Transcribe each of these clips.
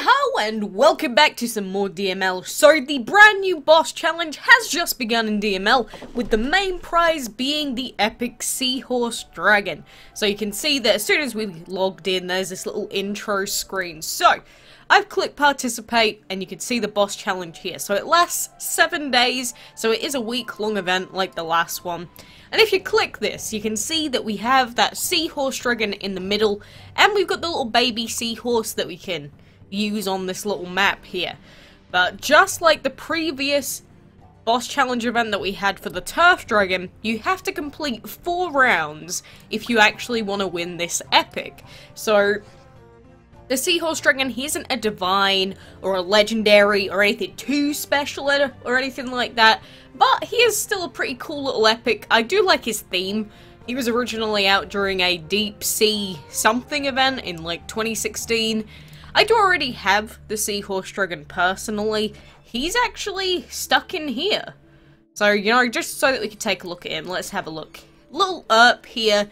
Yo-ho, and welcome back to some more DML. So the brand new boss challenge has just begun in DML, with the main prize being the epic Seahorse Dragon. So you can see that as soon as we logged in, there's this little intro screen. So I've clicked participate, and you can see the boss challenge here. So it lasts 7 days, so it is a week-long event like the last one. And if you click this, you can see that we have that Seahorse Dragon in the middle, and we've got the little baby seahorse that we can use on this little map here. But just like the previous boss challenge event that we had for the Turf Dragon, you have to complete 4 rounds if you actually want to win this epic. So the Seahorse Dragon, he isn't a divine or a legendary or anything too special or anything like that, but he is still a pretty cool little epic. I do like his theme. He was originally out during a deep sea something event in like 2016. I do already have the Seahorse Dragon personally. He's actually stuck in here. So, you know, just so that we can take a look at him, let's have a look. Little Erp here.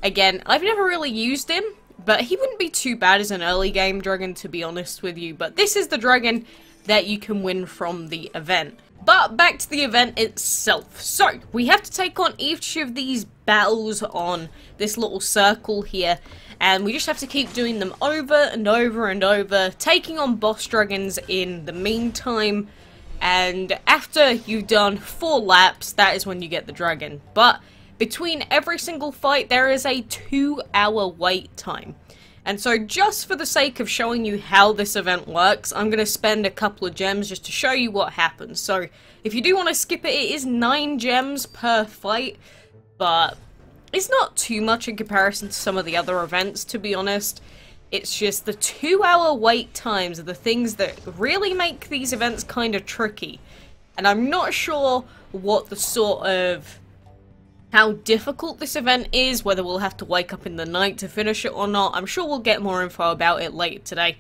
Again, I've never really used him, but he wouldn't be too bad as an early game dragon, to be honest with you. But this is the dragon that you can win from the event. But back to the event itself. So, we have to take on each of these battles on this little circle here. And we just have to keep doing them over and over and over, taking on boss dragons in the meantime. And after you've done 4 laps, that is when you get the dragon. But between every single fight, there is a 2-hour wait time. And so just for the sake of showing you how this event works, I'm going to spend a couple of gems just to show you what happens. So if you do want to skip it, it is 9 gems per fight, but it's not too much in comparison to some of the other events, to be honest. It's just the 2-hour wait times are the things that really make these events kind of tricky. And I'm not sure what the sort of how difficult this event is, whether we'll have to wake up in the night to finish it or not. I'm sure we'll get more info about it later today.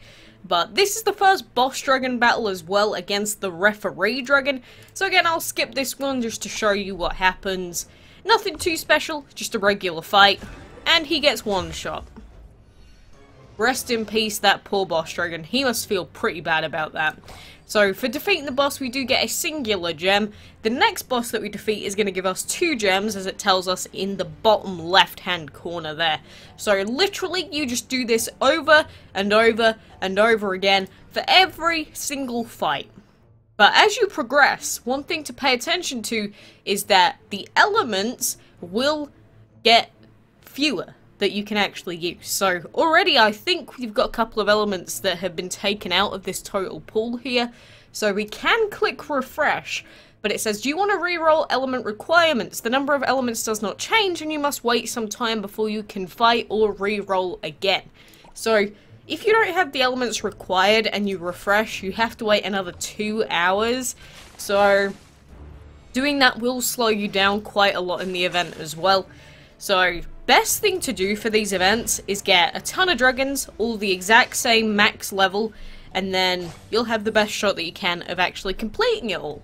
But this is the first boss dragon battle as well against the referee dragon. So again, I'll skip this one just to show you what happens. Nothing too special, just a regular fight. And he gets 1 shot. Rest in peace, that poor boss dragon. He must feel pretty bad about that. So, for defeating the boss, we do get a singular gem. The next boss that we defeat is going to give us 2 gems, as it tells us in the bottom left-hand corner there. So, literally, you just do this over and over and over again for every single fight. But as you progress, one thing to pay attention to is that the elements will get fewer that you can actually use. So already I think we've got a couple of elements that have been taken out of this total pool here. So we can click refresh, but it says, do you want to reroll element requirements? The number of elements does not change and you must wait some time before you can fight or reroll again. So if you don't have the elements required and you refresh, you have to wait another 2 hours. So doing that will slow you down quite a lot in the event as well. So best thing to do for these events is get a ton of dragons, all the exact same max level, and then you'll have the best shot that you can of actually completing it all.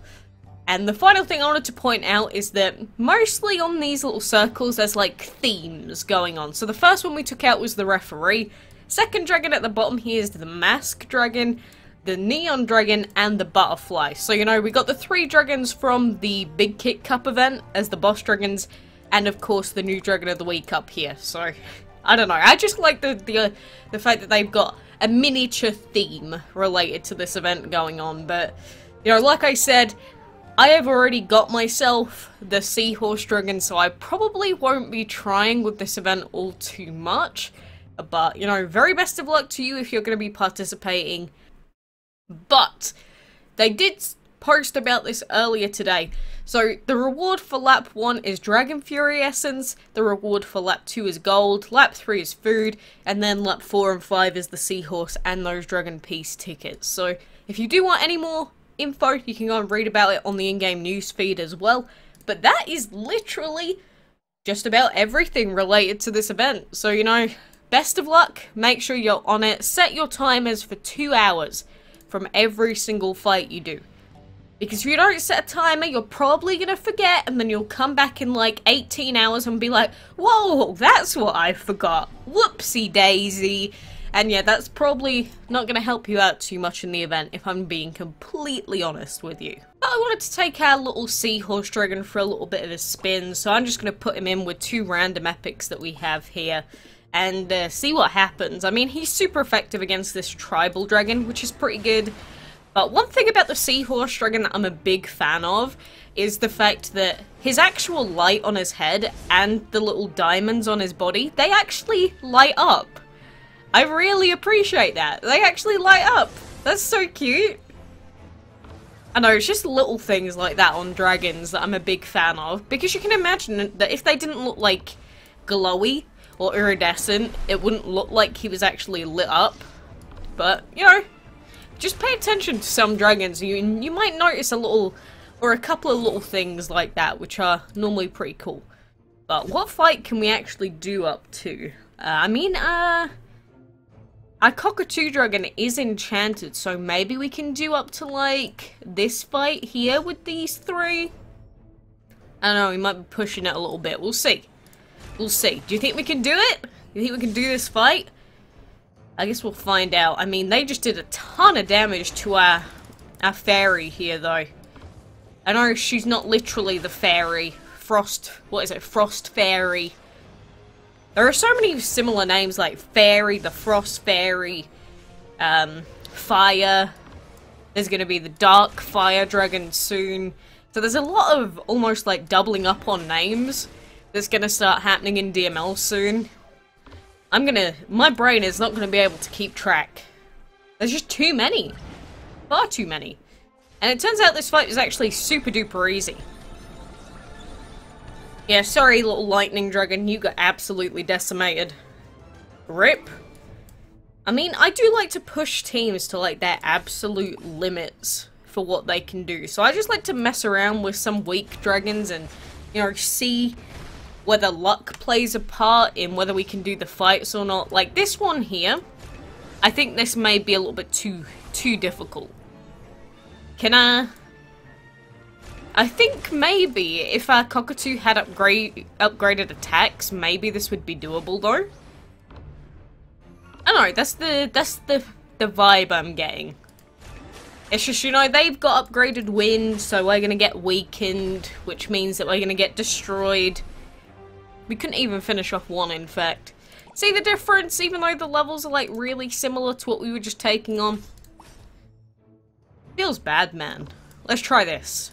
And the final thing I wanted to point out is that mostly on these little circles there's like themes going on. So the first one we took out was the referee. Second dragon at the bottom here is the mask dragon, the neon dragon, and the butterfly. So, you know, we got the 3 dragons from the Big Kick Cup event as the boss dragons, and of course the new Dragon of the Week up here. So, I don't know, I just like the fact that they've got a miniature theme related to this event going on. But, you know, like I said, I have already got myself the Seahorse Dragon, so I probably won't be trying with this event all too much. But, you know, very best of luck to you if you're going to be participating. But they did post about this earlier today. So the reward for lap 1 is Dragon Fury Essence, the reward for lap 2 is gold, lap 3 is food, and then lap 4 and 5 is the seahorse and those dragon piece tickets. So if you do want any more info, you can go and read about it on the in-game news feed as well. But that is literally just about everything related to this event. So, you know, best of luck, make sure you're on it, set your timers for 2 hours from every single fight you do. Because if you don't set a timer, you're probably going to forget, and then you'll come back in like 18 hours and be like, whoa, that's what I forgot. Whoopsie daisy. And yeah, that's probably not going to help you out too much in the event, if I'm being completely honest with you. But I wanted to take our little Seahorse Dragon for a little bit of a spin, so I'm just going to put him in with 2 random epics that we have here, and see what happens. I mean, he's super effective against this Tribal Dragon, which is pretty good. But one thing about the Seahorse Dragon that I'm a big fan of is the fact that his actual light on his head and the little diamonds on his body, they actually light up. I really appreciate that. They actually light up. That's so cute. I know, it's just little things like that on dragons that I'm a big fan of. Because you can imagine that if they didn't look like glowy or iridescent, it wouldn't look like he was actually lit up. But, you know, just pay attention to some dragons. You might notice a little, or a couple of little things like that, which are normally pretty cool. But what fight can we actually do up to? Our Cockatoo Dragon is enchanted, so maybe we can do up to, like, this fight here with these 3? I don't know, we might be pushing it a little bit. We'll see. We'll see. Do you think we can do it? You think we can do this fight? I guess we'll find out. I mean, they just did a ton of damage to our fairy here, though. I know she's not literally the fairy. What is it? Frost Fairy. There are so many similar names like Fairy, the Frost Fairy, Fire. There's going to be the Dark Fire Dragon soon. So there's a lot of almost like doubling up on names that's going to start happening in DML soon. My brain is not going to be able to keep track. There's just too many. Far too many. And it turns out this fight is actually super duper easy. Yeah, sorry, little lightning dragon, you got absolutely decimated. RIP. I mean, I do like to push teams to, like, their absolute limits for what they can do. So I just like to mess around with some weak dragons and, you know, see whether luck plays a part in whether we can do the fights or not. Like, this one here, I think this may be a little bit too difficult. I think maybe if our Cockatoo had upgraded attacks, maybe this would be doable though. I don't know, that's the vibe I'm getting. It's just, you know, they've got upgraded wind, so we're gonna get weakened, which means that we're gonna get destroyed. We couldn't even finish off one, in fact. See the difference, even though the levels are like really similar to what we were just taking on? Feels bad, man. Let's try this.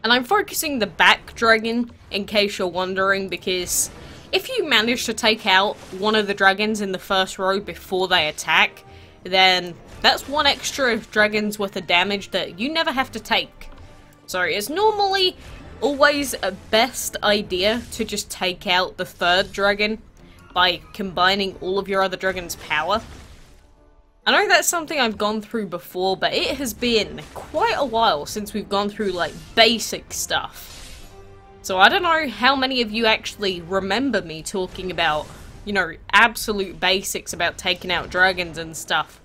And I'm focusing the back dragon, in case you're wondering, because if you manage to take out one of the dragons in the first row before they attack, then that's 1 extra dragon's worth of damage that you never have to take. So it's normally always a best idea to just take out the 3rd dragon by combining all of your other dragon's power. I know that's something I've gone through before, but it has been quite a while since we've gone through, like, basic stuff. So I don't know how many of you actually remember me talking about, you know, absolute basics about taking out dragons and stuff.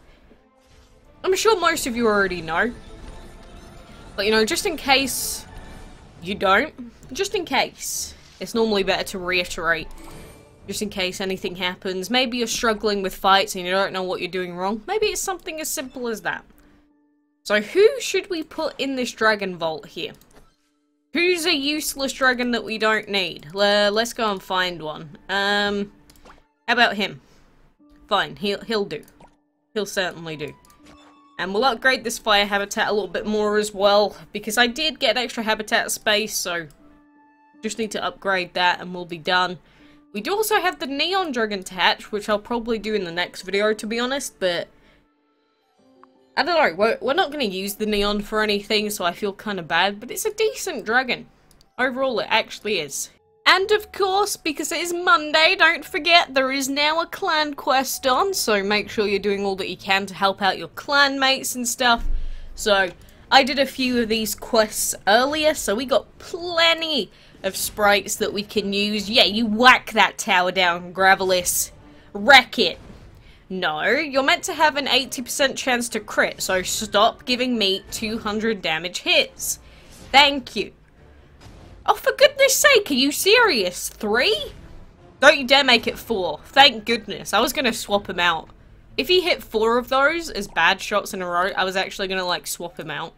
I'm sure most of you already know. But, you know, just in case you don't, just in case, it's normally better to reiterate. Just in case anything happens. Maybe you're struggling with fights and you don't know what you're doing wrong. Maybe it's something as simple as that. So who should we put in this dragon vault here? Who's a useless dragon that we don't need? Let's go and find one. How about him? Fine, he'll do. He'll certainly do. And we'll upgrade this fire habitat a little bit more as well, because I did get extra habitat space, so just need to upgrade that and we'll be done. We do also have the neon dragon to hatch, which I'll probably do in the next video, to be honest, but I don't know, we're not going to use the neon for anything, so I feel kind of bad, but it's a decent dragon. Overall, it actually is. And of course, because it is Monday, don't forget there is now a clan quest on, so make sure you're doing all that you can to help out your clan mates and stuff. So, I did a few of these quests earlier, so we got plenty of sprites that we can use. Yeah, you whack that tower down, Gravelis. Wreck it. No, you're meant to have an 80% chance to crit, so stop giving me 200 damage hits. Thank you. Oh, for goodness sake, are you serious? 3? Don't you dare make it 4. Thank goodness. I was gonna swap him out. If he hit 4 of those as bad shots in a row, I was actually gonna, like, swap him out.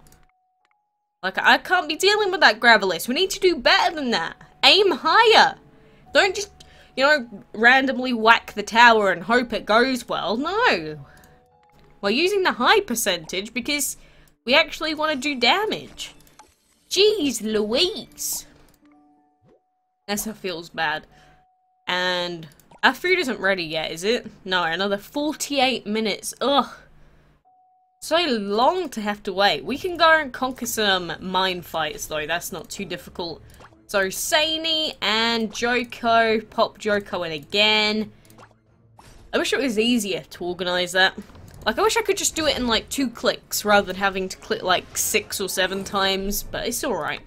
Like, I can't be dealing with that Gravelis. We need to do better than that. Aim higher. Don't just, you know, randomly whack the tower and hope it goes well. No. We're using the high percentage because we actually want to do damage. Jeez Louise. That feels bad. And our food isn't ready yet, is it? No, another 48 minutes. Ugh. So long to have to wait. We can go and conquer some mine fights though. That's not too difficult. So Saini and Joko. Pop Joko in again. I wish it was easier to organise that. Like, I wish I could just do it in like 2 clicks rather than having to click like 6 or 7 times. But it's alright.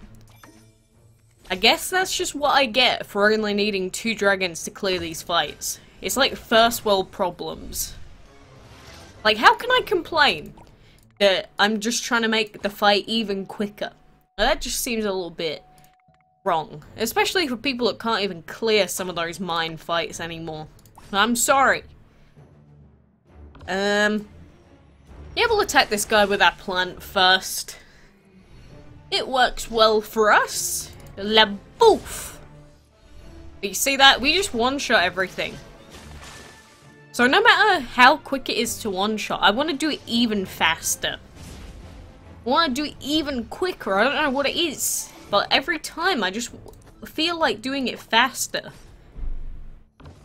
I guess that's just what I get for only needing 2 dragons to clear these fights. It's like first world problems. Like, how can I complain that I'm just trying to make the fight even quicker? Now, that just seems a little bit wrong. Especially for people that can't even clear some of those mine fights anymore. I'm sorry. Yeah, we'll attack this guy with our plant first. It works well for us. La bouffe! You see that? We just one-shot everything. So no matter how quick it is to one-shot, I want to do it even faster. I want to do it even quicker. I don't know what it is. But every time I just feel like doing it faster.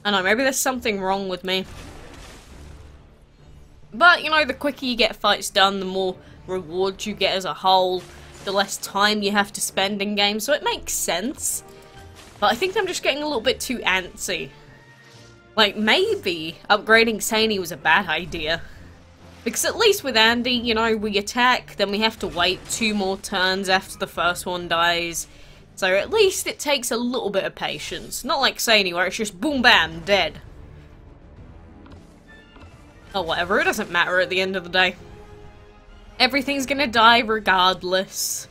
I don't know, maybe there's something wrong with me. But, you know, the quicker you get fights done, the more rewards you get as a whole. The less time you have to spend in game, so it makes sense. But I think I'm just getting a little bit too antsy. Like, maybe upgrading Saini was a bad idea. Because at least with Andy, you know, we attack, then we have to wait 2 more turns after the first one dies. So at least it takes a little bit of patience. Not like Saini, where it's just boom bam, dead. Oh, whatever, it doesn't matter at the end of the day. Everything's gonna die regardless.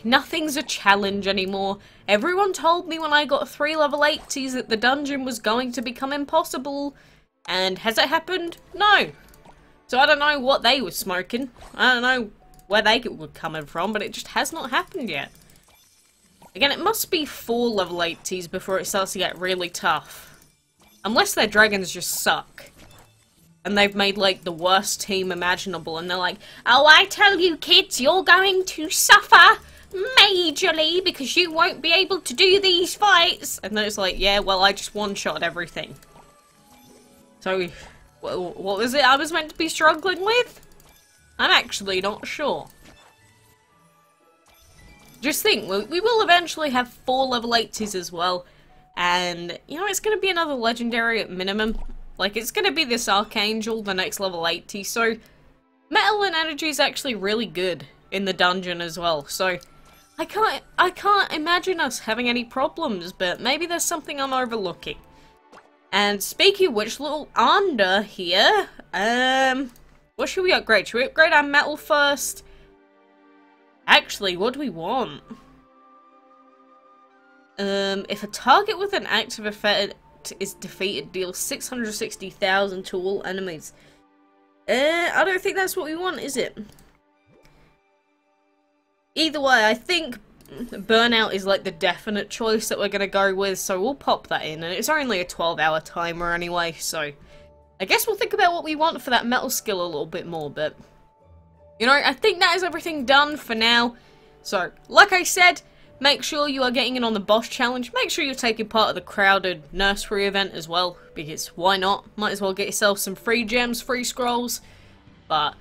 Nothing's a challenge anymore. Everyone told me when I got 3 level 80s that the dungeon was going to become impossible. And has it happened? No. So I don't know what they were smoking. I don't know where they were coming from, but it just has not happened yet. Again, it must be 4 level 80s before it starts to get really tough. Unless their dragons just suck. And they've made, like, the worst team imaginable, and they're like, oh, I tell you kids, you're going to suffer majorly because you won't be able to do these fights. And then it's like, yeah, well, I just one-shot everything. So, what was it I was meant to be struggling with? I'm actually not sure. Just think, we will eventually have 4 level 80s as well. And, you know, it's going to be another legendary at minimum. Like, it's gonna be this Archangel, the next level 80, so metal and energy is actually really good in the dungeon as well, so I can't imagine us having any problems, but maybe there's something I'm overlooking. And speaking of which, little Anda here, what should we upgrade? Should we upgrade our metal first? Actually, what do we want? If a target with an active effect is defeated, deals 660,000 to all enemies. I don't think that's what we want, is it? Either way, I think Burnout is like the definite choice that we're gonna go with, so we'll pop that in, and it's only a 12-hour timer anyway, so I guess we'll think about what we want for that metal skill a little bit more, but you know, I think that is everything done for now. So, like I said, make sure you are getting in on the boss challenge. Make sure you're taking part of the crowded nursery event as well, because why not? Might as well get yourself some free gems, free scrolls. But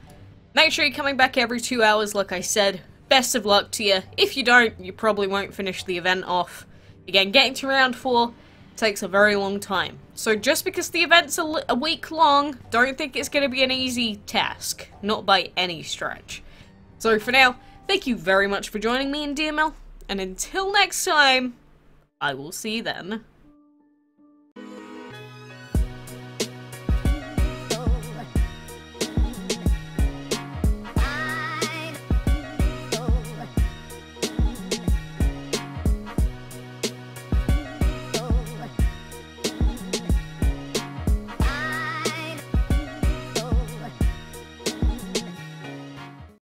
make sure you're coming back every 2 hours, like I said. Best of luck to you. If you don't, you probably won't finish the event off. Again, getting to round 4 takes a very long time. So just because the event's a week long, don't think it's going to be an easy task. Not by any stretch. So for now, thank you very much for joining me in DML. And until next time, I will see you then.